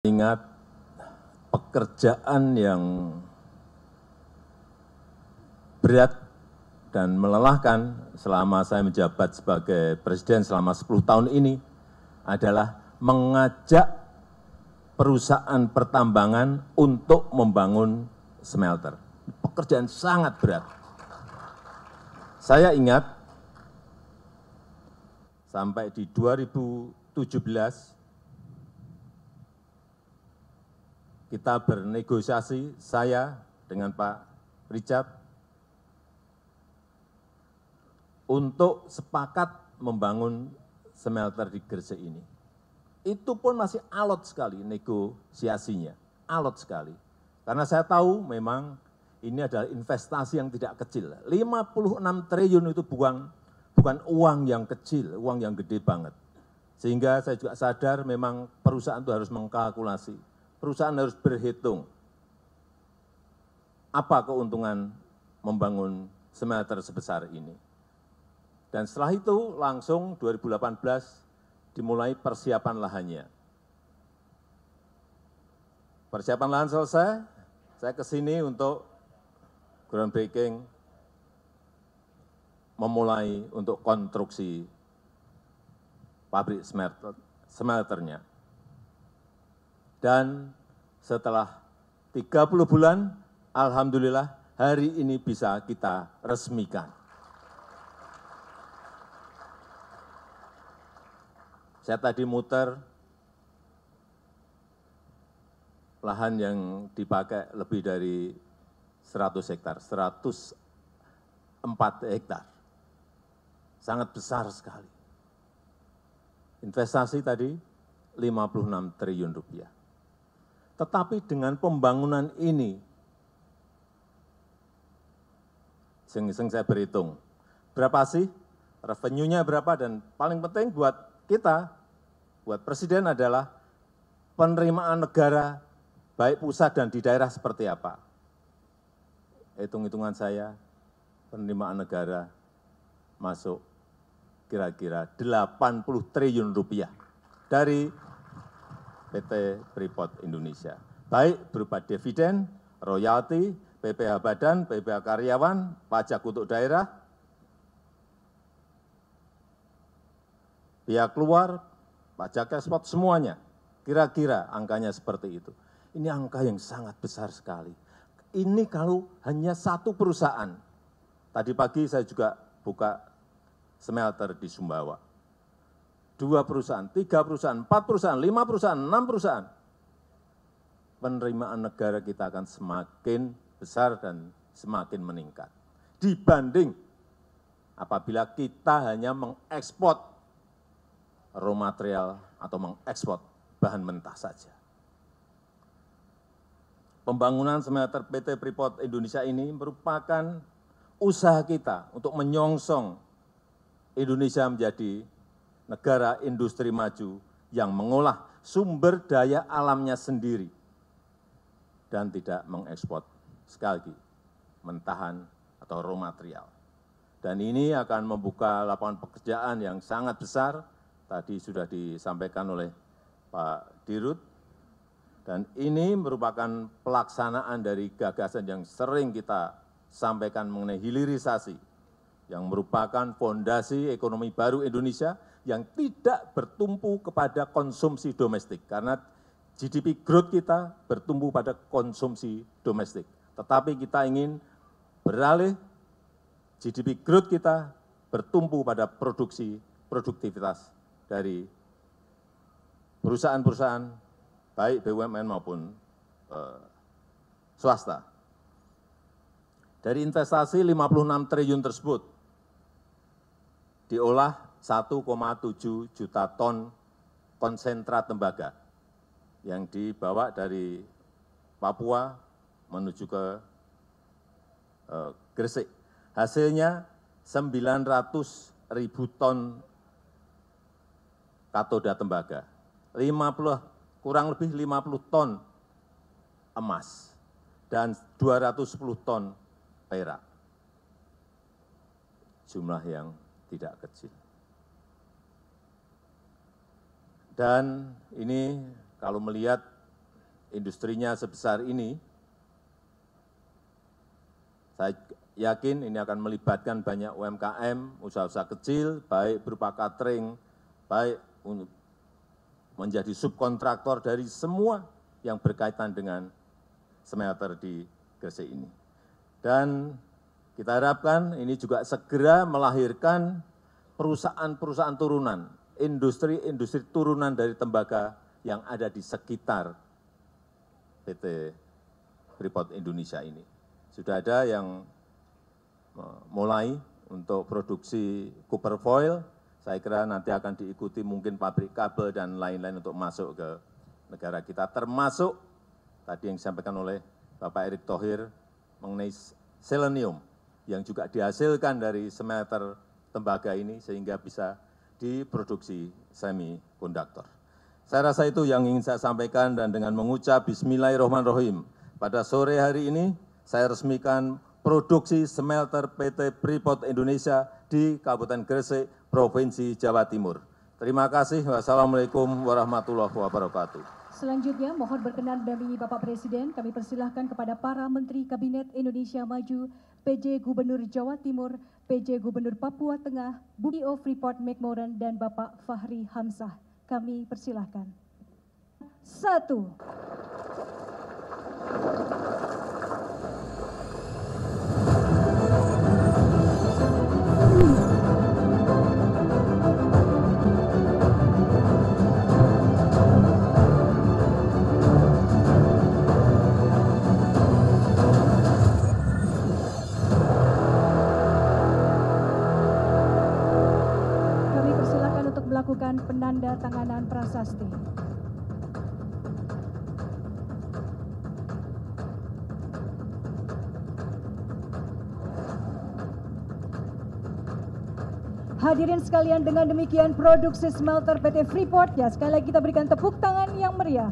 Ingat pekerjaan yang berat dan melelahkan selama saya menjabat sebagai presiden selama 10 tahun ini adalah mengajak perusahaan pertambangan untuk membangun smelter. Pekerjaan sangat berat. Saya ingat sampai di 2017 kita bernegosiasi, saya dengan Pak Richard, untuk sepakat membangun smelter di Gresik ini. Itu pun masih alot sekali negosiasinya, alot sekali. Karena saya tahu memang ini adalah investasi yang tidak kecil. 56 triliun itu bukan uang yang kecil, uang yang gede banget. Sehingga saya juga sadar memang perusahaan itu harus mengkalkulasi. Perusahaan harus berhitung apa keuntungan membangun smelter sebesar ini. Dan setelah itu langsung 2018 dimulai persiapan lahannya. Persiapan lahan selesai, saya ke sini untuk groundbreaking, memulai untuk konstruksi pabrik smelternya. Dan setelah 30 bulan, alhamdulillah hari ini bisa kita resmikan. Saya tadi muter lahan yang dipakai lebih dari 100 hektar, 104 hektar. Sangat besar sekali. Investasi tadi 56 triliun rupiah. Tetapi dengan pembangunan ini, iseng-iseng saya berhitung, berapa sih revenue-nya berapa, dan paling penting buat kita, buat presiden adalah penerimaan negara, baik pusat dan di daerah seperti apa. Hitung-hitungan saya, penerimaan negara masuk kira-kira 80 triliun rupiah dari PT Freeport Indonesia. Baik berupa dividen, royalti, PPh badan, PPh karyawan, pajak untuk daerah, pihak luar, pajak ekspor, semuanya. Kira-kira angkanya seperti itu. Ini angka yang sangat besar sekali. Ini kalau hanya satu perusahaan. Tadi pagi saya juga buka smelter di Sumbawa. 2 perusahaan, 3 perusahaan, 4 perusahaan, 5 perusahaan, 6 perusahaan. Penerimaan negara kita akan semakin besar dan semakin meningkat. Dibanding apabila kita hanya mengekspor raw material atau mengekspor bahan mentah saja. Pembangunan smelter PT Freeport Indonesia ini merupakan usaha kita untuk menyongsong Indonesia menjadi negara industri maju yang mengolah sumber daya alamnya sendiri dan tidak mengekspor, sekali lagi, mentahan atau raw material. Dan ini akan membuka lapangan pekerjaan yang sangat besar, tadi sudah disampaikan oleh Pak Dirut, dan ini merupakan pelaksanaan dari gagasan yang sering kita sampaikan mengenai hilirisasi, yang merupakan fondasi ekonomi baru Indonesia yang tidak bertumpu kepada konsumsi domestik, karena GDP growth kita bertumpu pada konsumsi domestik. Tetapi kita ingin beralih GDP growth kita bertumpu pada produktivitas dari perusahaan-perusahaan, baik BUMN maupun swasta. Dari investasi 56 triliun tersebut, diolah 1,7 juta ton konsentrat tembaga yang dibawa dari Papua menuju ke Gresik. Hasilnya 900.000 ton katoda tembaga, kurang lebih 50 ton emas, dan 210 ton perak. Jumlah yang tidak kecil. Dan ini kalau melihat industrinya sebesar ini, saya yakin ini akan melibatkan banyak UMKM, usaha-usaha kecil, baik berupa catering, baik untuk menjadi subkontraktor dari semua yang berkaitan dengan smelter di Gresik ini. Dan kita harapkan ini juga segera melahirkan perusahaan-perusahaan turunan, industri-industri turunan dari tembaga yang ada di sekitar PT Freeport Indonesia ini. Sudah ada yang mulai untuk produksi copper foil, saya kira nanti akan diikuti mungkin pabrik kabel dan lain-lain untuk masuk ke negara kita, termasuk tadi yang disampaikan oleh Bapak Erick Thohir mengenai selenium yang juga dihasilkan dari smelter tembaga ini sehingga bisa diproduksi semikonduktor. Saya rasa itu yang ingin saya sampaikan, dan dengan mengucap Bismillahirrahmanirrahim, pada sore hari ini saya resmikan produksi smelter PT Freeport Indonesia di Kabupaten Gresik, Provinsi Jawa Timur. Terima kasih. Wassalamualaikum warahmatullahi wabarakatuh. Selanjutnya, mohon berkenan mendampingi Bapak Presiden, kami persilahkan kepada para Menteri Kabinet Indonesia Maju, PJ Gubernur Jawa Timur, PJ Gubernur Papua Tengah, CEO Freeport McMoran, dan Bapak Fahri Hamzah. Kami persilahkan. 1. Melakukan penanda tanganan prasasti. Hadirin sekalian, dengan demikian produksi smelter PT Freeport, ya sekali lagi kita berikan tepuk tangan yang meriah.